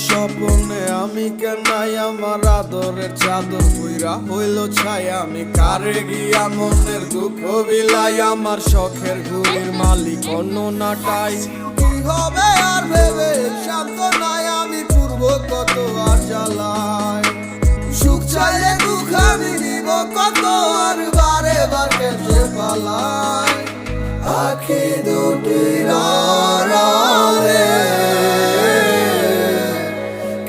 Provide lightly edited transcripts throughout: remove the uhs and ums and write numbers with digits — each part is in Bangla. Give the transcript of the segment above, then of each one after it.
স্বপ্নে আমি কেনাই আমার আদরের চাদর পুইরা হইল ছাই আমি কারে গিয়া মনের দুঃখ বিলাই আমার শখের ঘুড়ির মালিক অন্য নাটাই কি হবে আর ভেবে শান্ত নাই আমি পূর্ব কত আর জ্বালাই সুখ চাইলে দুঃখ আমি নিব কত আর বারে বার কেটে পালাই আখি দুটির আড়ালে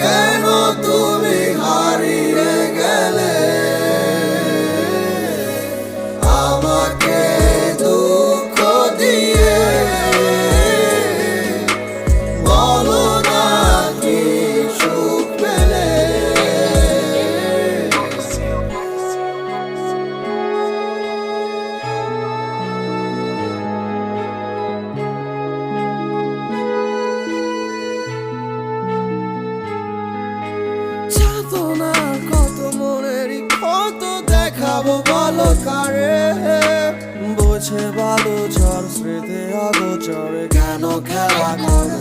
কেন তুমি হারিয়ে গেলে আমাকে দুঃখ দিয়ে বলো না কি সুখ পেলে চাতনার কত মনেরই কত দেখাবো বলো কারে বোঝে ভালো ঝড় স্মৃতি আগোচরে কেন খেলা করে